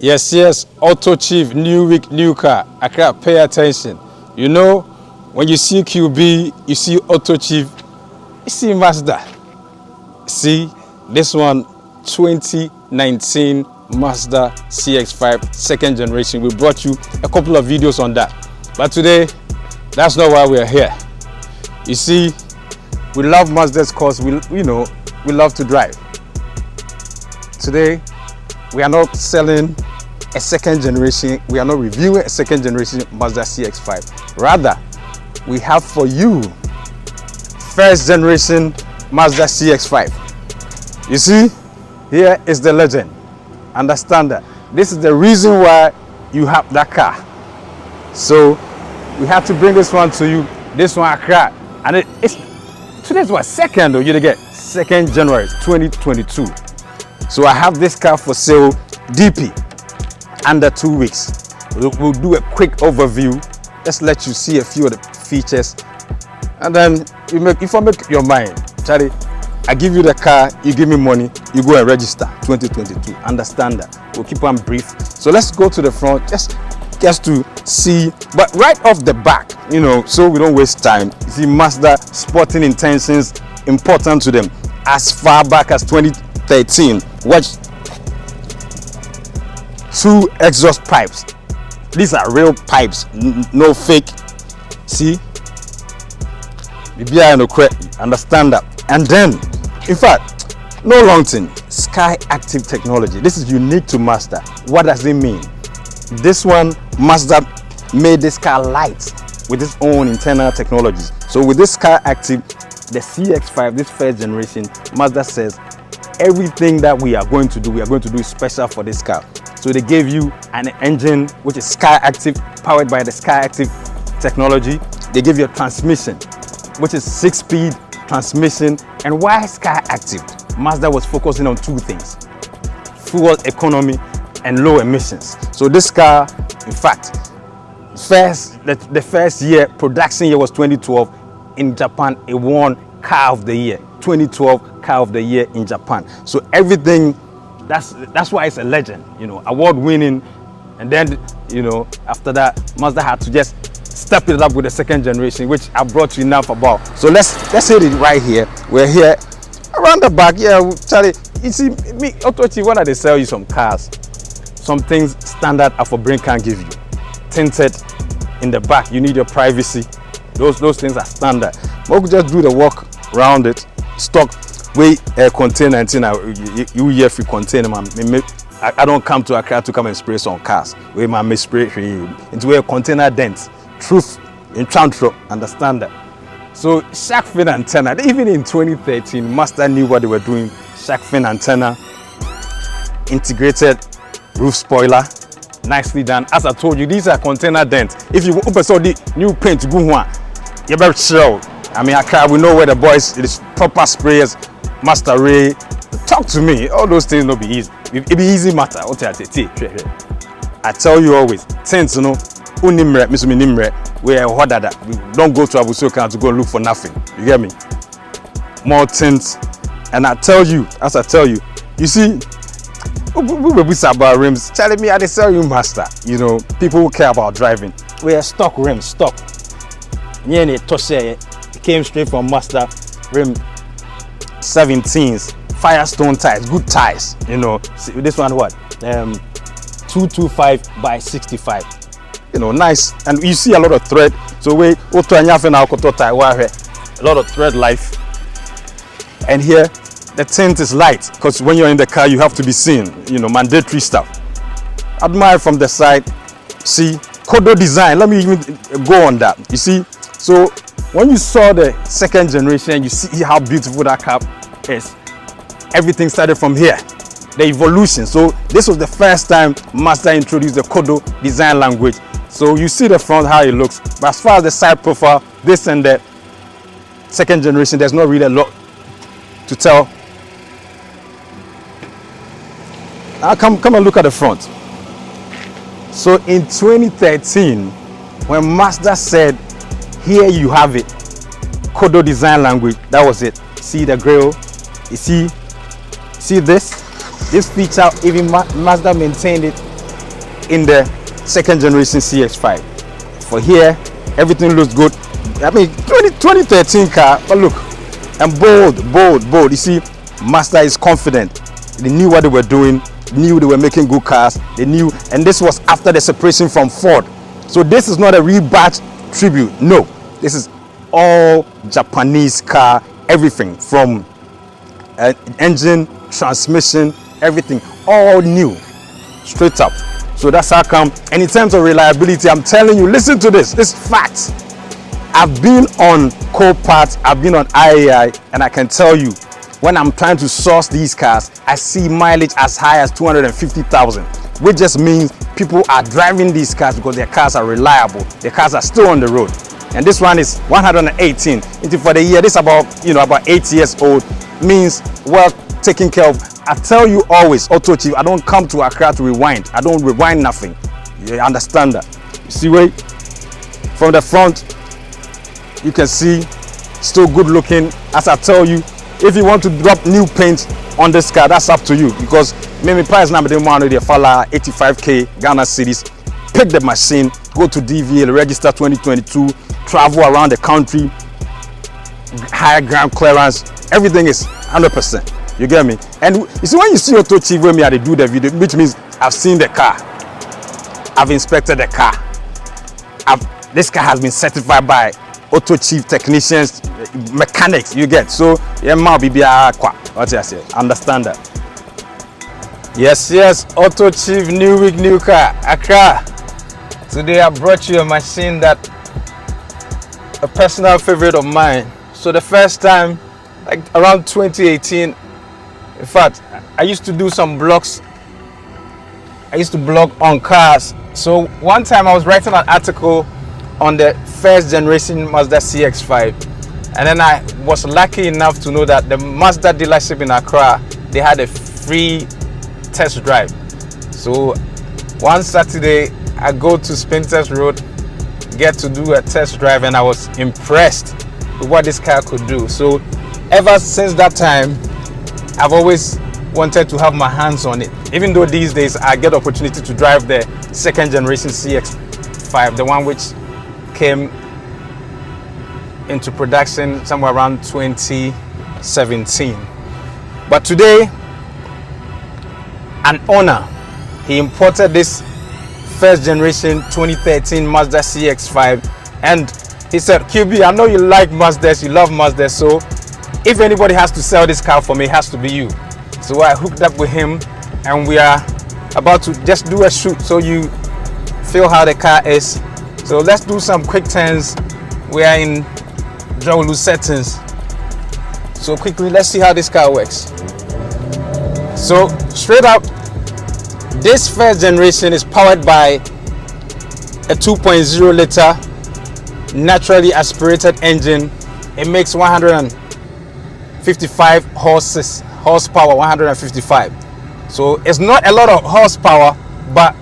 Yes, AutoChief, new week, new car. Accra, pay attention. You know, when you see QB, you see AutoChief, you see Mazda. See, this one, 2019 Mazda CX-5, second generation. We brought you a couple of videos on that. But today, that's not why we're here. You see, we love Mazdas because we love to drive. Today, we are not selling a second generation, we are not reviewing a second generation Mazda CX-5. Rather, we have for you first generation Mazda CX-5. You see, here is the legend. Understand that. This is the reason why you have that car. So, we have to bring this one to you. This one Accra. And it's today's what, second, or you get 2nd January 2022. So I have this car for sale, DP, under 2 weeks. We'll do a quick overview. Let's let you see a few of the features. And then if I make your mind, Charlie, I give you the car, you give me money, you go and register 2022. Understand that. We'll keep on brief. So let's go to the front, just to see, but right off the back, so we don't waste time. You see Mazda sporting intentions important to them as far back as 2013. Watch, 2 exhaust pipes. These are real pipes, no fake. See, understand that. And then, in fact, no long thing. Sky Active technology. This is unique to Mazda. What does it mean? This one, Mazda made this car light with its own internal technologies. So with this Sky Active, the CX-5, this first generation, Mazda says everything that we are going to do special for this car. So they gave you an engine which is Sky Active, powered by the Sky Active technology. They give you a transmission which is 6-speed transmission. And why Sky Active? Mazda was focusing on 2 things: fuel economy and low emissions. So this car, in fact, the first year, production year was 2012. In Japan, it won Car of the Year. 2012 Car of the Year in Japan. So everything, that's why it's a legend, award winning. And then, after that, Mazda had to just step it up with the second generation, which I brought you enough about. So let's hit it right here. We're here around the back. Yeah, Charlie, you see, me, AutoChief, when they sell you some cars, some things standard Afro-Brain can't give you. Tinted in the back, you need your privacy. Those things are standard. But we just do the work around it. Stock weight container, you hear free container, man. I don't come to Accra to come and spray some cars. We may spray into a container dent. Truth in Chantro, understand that. So shark fin antenna, even in 2013, Mazda knew what they were doing. Shark fin antenna, integrated roof spoiler, nicely done. As I told you, these are container dents. If you open the new paint, you better chill. I mean, we know where the boys, it is proper sprayers, Master Ray. Talk to me. All those things not be easy. It be easy matter. I tell you always, tents, we are harder. We don't go to Abusoka to go and look for nothing. You get me? More tints. And I tell you, as I tell you, you see, we about rims. Telling me I sell you Mazda. People who care about driving. We are stock rims, stock. It came straight from Mazda rim 17s, Firestone tires, good tires. See, this one what? 225 by 65. Nice. And you see a lot of thread. So a lot of thread life. And here the tint is light because when you're in the car you have to be seen, mandatory stuff. Admire from the side. See, Kodo design. Let me even go on that. You see, so when you saw the second generation, you see how beautiful that car is. Everything started from here, the evolution. So this was the first time Mazda introduced the Kodo design language. So you see the front, how it looks. But as far as the side profile, this and that, second generation, there's not really a lot to tell. Now come and look at the front. So in 2013, when Mazda said, here you have it, Kodo design language, that was it. See the grille, you see this feature, even Mazda maintained it back in the second generation CX-5. For here, everything looks good. I mean, 2013 car, but look, and bold. You see, Mazda is confident. They knew what they were doing, knew they were making good cars, they knew, and this was after the separation from Ford. So this is not a rebadge tribute, no. This is all Japanese car, everything from engine, transmission, everything, all new, straight up. So that's how come. And in terms of reliability, I'm telling you, listen to this fact. I've been on Copart, I've been on IAI, and I can tell you, when I'm trying to source these cars, I see mileage as high as 250,000, which just means people are driving these cars because their cars are reliable, their cars are still on the road. And this one is 118. Into for the year, this is about 8 years old, means well taken care of. I tell you always, AutoChief, I don't come to Accra to rewind. I don't rewind nothing. You understand that? You see, wait, from the front, you can see, still good looking. As I tell you, if you want to drop new paint on this car, that's up to you, because maybe price number they want to follow 85k Ghana cedis. Pick the machine, go to DVL, register 2022, travel around the country, higher ground clearance, everything is 100%. You get me? And you see, when you see AutoChief when they do the video, which means I've seen the car, I've inspected the car, this car has been certified by AutoChief technicians, mechanics, you get. So yeah, what I say, understand that. Yes, AutoChief, new week, new car, Accra. Today I brought you a machine that a personal favorite of mine. So the first time, like around 2018, in fact, I used to do some blogs. I used to blog on cars. So one time I was writing an article on the first generation Mazda CX-5, and then I was lucky enough to know that the Mazda dealership in Accra, they had a free test drive. So one Saturday I go to Spinters Road, get to do a test drive, and I was impressed with what this car could do. So ever since that time, I've always wanted to have my hands on it, even though these days I get opportunity to drive the second generation CX-5, the one which came into production somewhere around 2017. But today, an owner, he imported this first generation 2013 Mazda CX-5, and he said, QB, I know you like Mazdas, you love Mazdas, so if anybody has to sell this car for me, it has to be you. So I hooked up with him, and we are about to just do a shoot so you feel how the car is. So let's do some quick turns. We are in Jolu settings. So quickly, let's see how this car works. So straight up, this first generation is powered by a 2.0 liter naturally aspirated engine. It makes 155 horsepower, 155. So it's not a lot of horsepower, but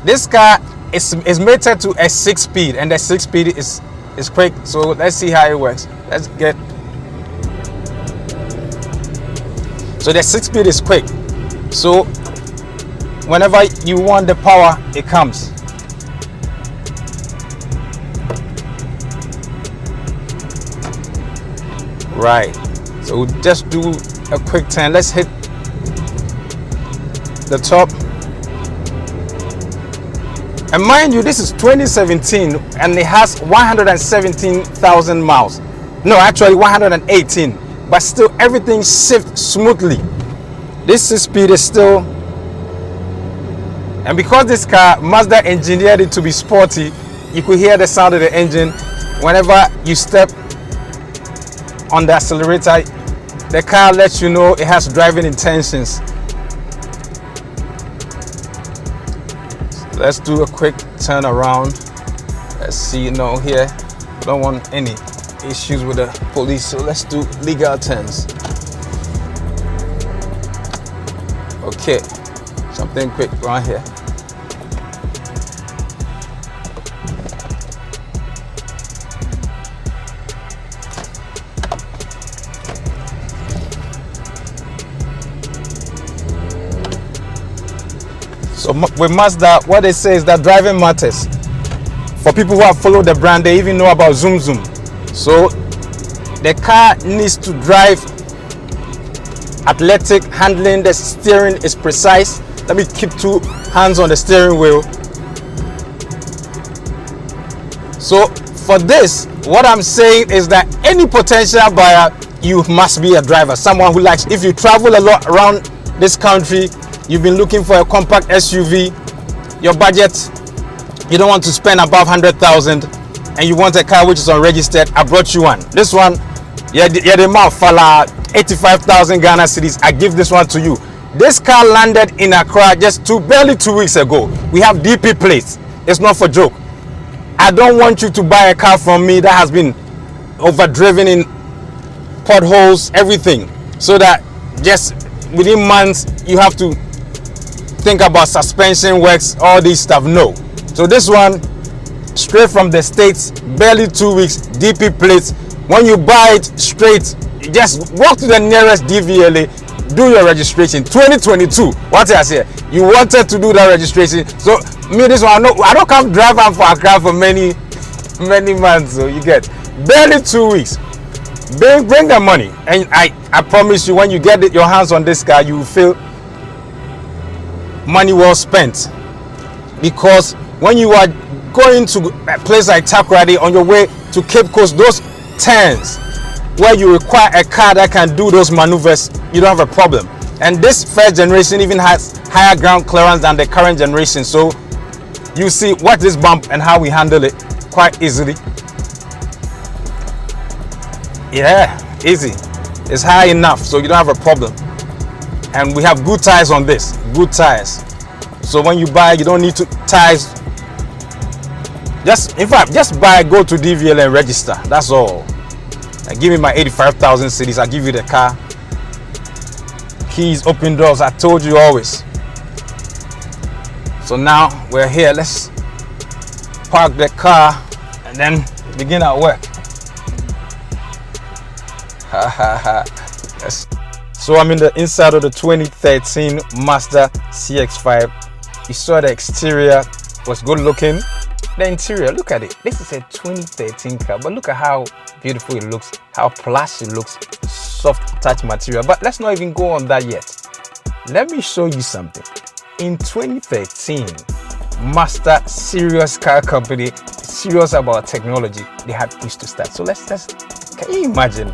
this car is mated to a 6-speed, and the 6-speed is quick. So let's see how it works. So the 6-speed is quick. So whenever you want the power, it comes. Right. So just do a quick turn. Let's hit the top. And mind you, this is 2017 and it has 117,000 miles. No, actually 118. But still, everything shifts smoothly. This speed is still. And because this car, Mazda engineered it to be sporty, you could hear the sound of the engine. Whenever you step on the accelerator, the car lets you know it has driving intentions. Let's do a quick turn around. Let's see, no, here, don't want any issues with the police, so let's do legal turns. Okay, something quick right here. So with Mazda, what they say is that driving matters. For people who have followed the brand, they even know about Zoom Zoom. So the car needs to drive athletic, handling, the steering is precise. Let me keep 2 hands on the steering wheel. So for this, what I'm saying is that any potential buyer, you must be a driver, someone who likes, if you travel a lot around this country, you've been looking for a compact SUV, your budget, you don't want to spend above 100,000 and you want a car which is unregistered, I brought you one. This one, the amount fala 85,000 Ghana cedis. I give this one to you. This car landed in Accra just barely 2 weeks ago. We have DP plates. It's not for joke. I don't want you to buy a car from me that has been overdriven in potholes, everything, so that just within months you have to think about suspension works, all this stuff. No. So this one, straight from the States, barely 2 weeks, DP plates. When you buy it straight, just walk to the nearest DVLA, do your registration. 2022, what I say, you wanted to do that registration. So me, this one, I don't come driving for Accra for many months. So you get barely 2 weeks. Bring the money, and I promise you, when you get your hands on this car, you will feel money well spent. Because when you are going to a place like Takoradi on your way to Cape Coast, those turns where you require a car that can do those maneuvers, you don't have a problem. And this first generation even has higher ground clearance than the current generation. So you see what this bump and how we handle it quite easily. Yeah, easy. It's high enough, so you don't have a problem. And we have good tires on this, good tires. So when you buy, you don't need to tires. In fact, just buy, go to DVL and register. That's all. Give me my 85,000 cedis. I'll give you the car. Keys, open doors. I told you always. So now we're here. Let's park the car and then begin our work. Yes. So I'm in the inside of the 2013 Mazda CX-5. You saw the exterior was good looking. The interior, look at it. This is a 2013 car, but look at how beautiful it looks, how plush it looks, soft touch material. But let's not even go on that yet. Let me show you something. In 2013, Mazda, serious car company, serious about technology, they had push to start. So let's can you imagine?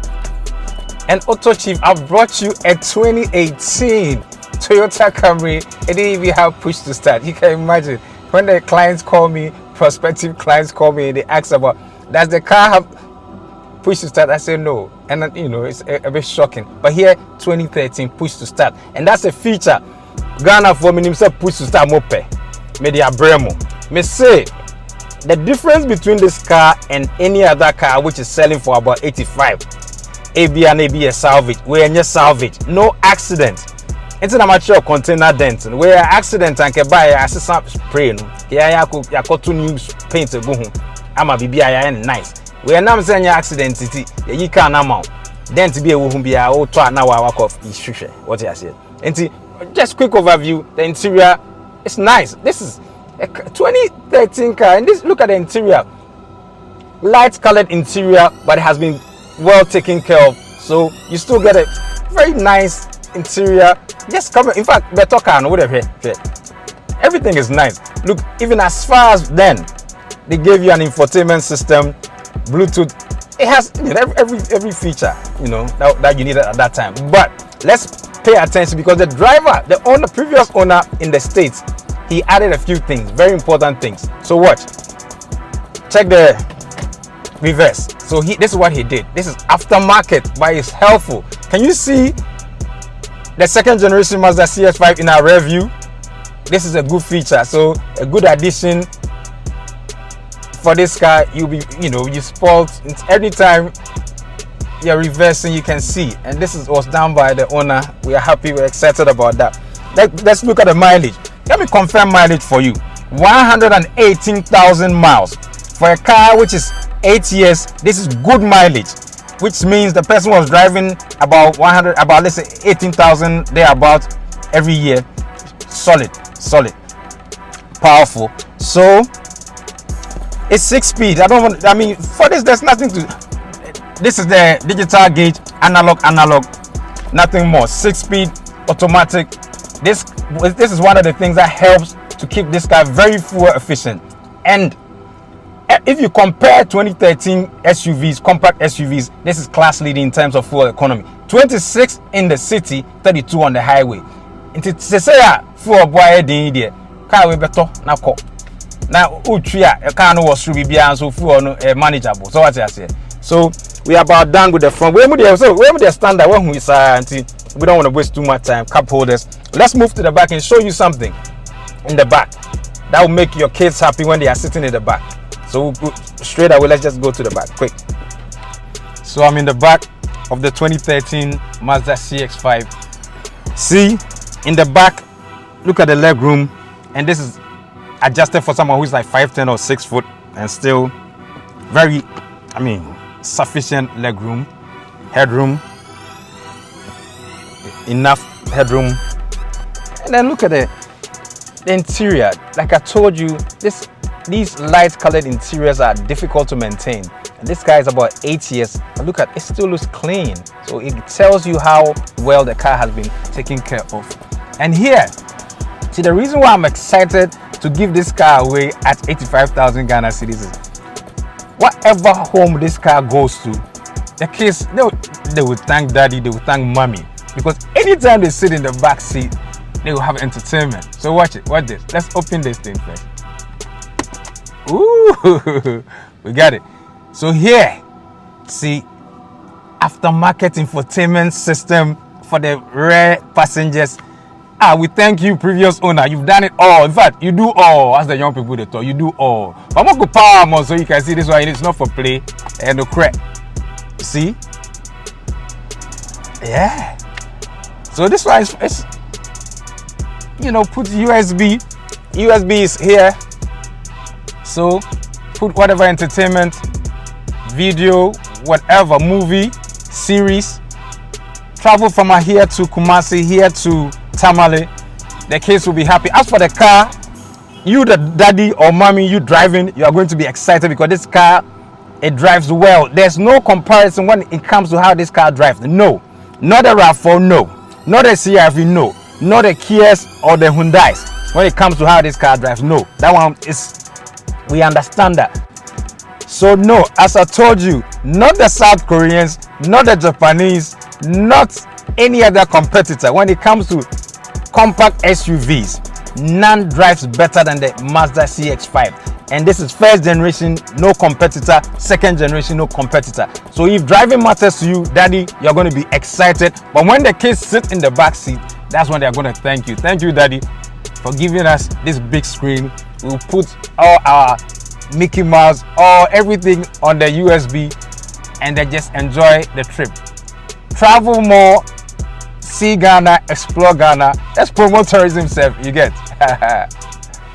And AutoChief, I brought you a 2018 Toyota Camry. It didn't even have push to start. You can imagine when the clients call me, prospective clients call me, and they ask about, does the car have push to start? I say no, and you know, it's a bit shocking. But here, 2013 push to start, and that's a feature. Ghana for me himself push to start mope. Media bremo. Me say the difference between this car and any other car which is selling for about 85. AB and AB a salvage. We are salvage. No accident. It's an amateur container dent. We are accident and can buy a system spray. Yeah, I got 2 new paints. I'm a BBI nice. We are not saying accident. You can't amount. Dent be a woman be a old twat now. I walk off issue. What I said. And just quick overview. The interior is nice. This is a 2013 car, and this, look at the interior. Light colored interior, but it has been well taken care of. So you still get a very nice interior. Just come, in fact, better car and whatever. Everything is nice. Look, even as far as then, they gave you an infotainment system, Bluetooth. It has, you know, every feature, you know, that you needed at that time. But let's pay attention, because the driver, the previous owner in the States, he added a few things, very important things. So watch. Check the reverse. So this is what he did. This is aftermarket, but it's helpful. Can you see the second generation Mazda CX-5 in our review? This is a good feature. So a good addition for this car. You spoiled anytime you're reversing, you can see. And this was done by the owner. We are happy, we're excited about that. Let's look at the mileage. Let me confirm mileage for you. 118,000 miles for a car which is 8 years. This is good mileage, which means the person was driving about let's say 18,000 thereabout every year. Solid. powerful. So it's 6-speed. I mean, for this, there's nothing to. This is the digital gauge, analog, nothing more. 6-speed, automatic. This is one of the things that helps to keep this car very fuel efficient. And if you compare 2013 SUVs, compact SUVs, this is class leading in terms of fuel economy. 26 in the city, 32 on the highway. It say fuel boy the car we better now call. Now a car no was through BBA so fuel no manageable. So what I say. So we are about done with the front. Where would the standard when we say we don't want to waste too much time. Cup holders. Let's move to the back and show you something in the back that will make your kids happy when they are sitting in the back. So straight away, let's just go to the back quick. So I'm in the back of the 2013 Mazda CX-5. See, in the back, look at the leg room, and this is adjusted for someone who's like 5'10" or 6 foot, and still very, sufficient leg room, headroom, enough headroom. And then look at the interior. Like I told you, these light colored interiors are difficult to maintain, and this car is about 8 years, and look at it, still looks clean. So it tells you how well the car has been taken care of. And here, see, the reason why I'm excited to give this car away at 85,000 Ghana cedis is whatever home this car goes to, the kids, they will thank daddy, they will thank mommy, because anytime they sit in the back seat, they will have entertainment. So watch it, watch this. Let's open this thing first. Ooh, we got it. So here, see, aftermarket infotainment system for the rare passengers. We thank you, previous owner. You've done it all. In fact, you do all. As the young people they talk, you do all. But I'm gonna go power more so you can see this one. It's not for play and no crack. See? Yeah. So this one is put USB. USB is here. So put whatever entertainment, video, whatever, movie, series. Travel from here to Kumasi, here to Tamale. The kids will be happy. As for the car, you the daddy or mommy, you driving, you are going to be excited because this car, it drives well. There's no comparison when it comes to how this car drives. No. Not the RAV4, no. Not the CRV, no. Not the Kias or the Hyundais. When it comes to how this car drives, no. That one is, we understand that. So no, as I told you, not the South Koreans, not the Japanese, not any other competitor. When it comes to compact SUVs, none drives better than the Mazda CX-5. And this is first generation, no competitor. Second generation, no competitor. So if driving matters to you, daddy, you're going to be excited. But when the kids sit in the back seat, that's when they're going to thank you. Thank you, daddy, for giving us this big screen. We'll put all our Mickey Mouse or everything on the USB and then just enjoy the trip. Travel more, see Ghana, explore Ghana. Let's promote tourism, self. You get.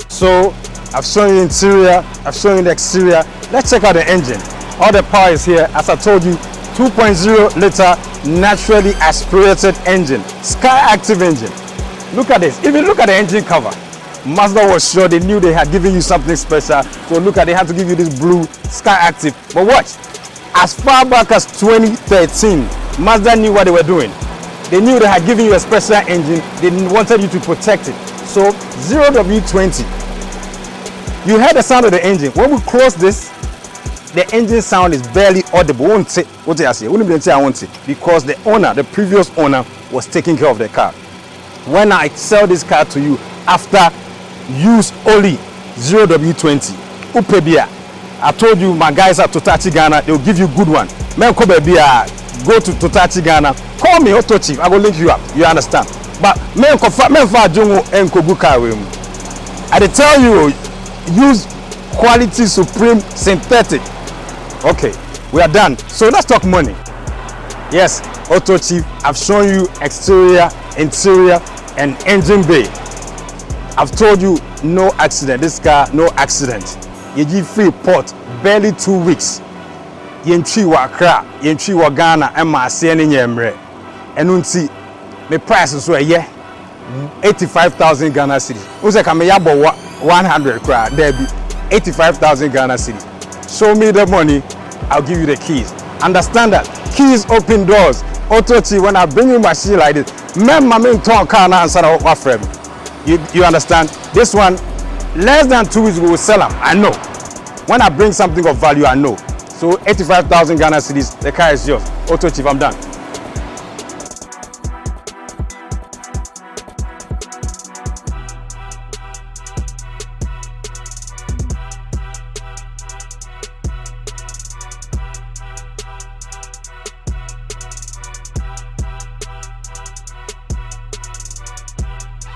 So I've shown you interior, I've shown you the exterior. Let's check out the engine. All the power is here. As I told you, 2.0 liter naturally aspirated engine, Sky Active engine. Look at this. Even look at the engine cover. Mazda was sure they knew they had given you something special. So look at, they had to give you this blue Sky Active. But watch, as far back as 2013, Mazda knew what they were doing. They knew they had given you a special engine. They wanted you to protect it. So 0W20. You heard the sound of the engine. When we close this, the engine sound is barely audible. Because the owner, the previous owner, was taking care of the car. When I sell this car to you after use only 0W20, Upebia, I told you my guys at Totachi Ghana, they will give you good one. Go to Totachi Ghana, call me AutoChief, I will link you up. You understand? But I tell you, use quality supreme synthetic. Okay, we are done. So let's talk money. Yes, AutoChief, I've shown you exterior, interior, and engine bay. I've told you no accident. This car, no accident. You give free port, barely 2 weeks. Yentri wa Accra, yentri wa Ghana, and my CN in Yemre. And unti, the price is 85,000 Ghana cedis. Who's a Kameyabo? 100 crowd, there be 85,000 Ghana cedis. Show me the money, I'll give you the keys. Understand that keys open doors. AutoChief, when I bring you machine like this, my main car now answer our frame. You understand? This one, less than 2 weeks we will sell them. I know. When I bring something of value, I know. So 85,000 Ghana cedis, the car is yours. AutoChief, I'm done.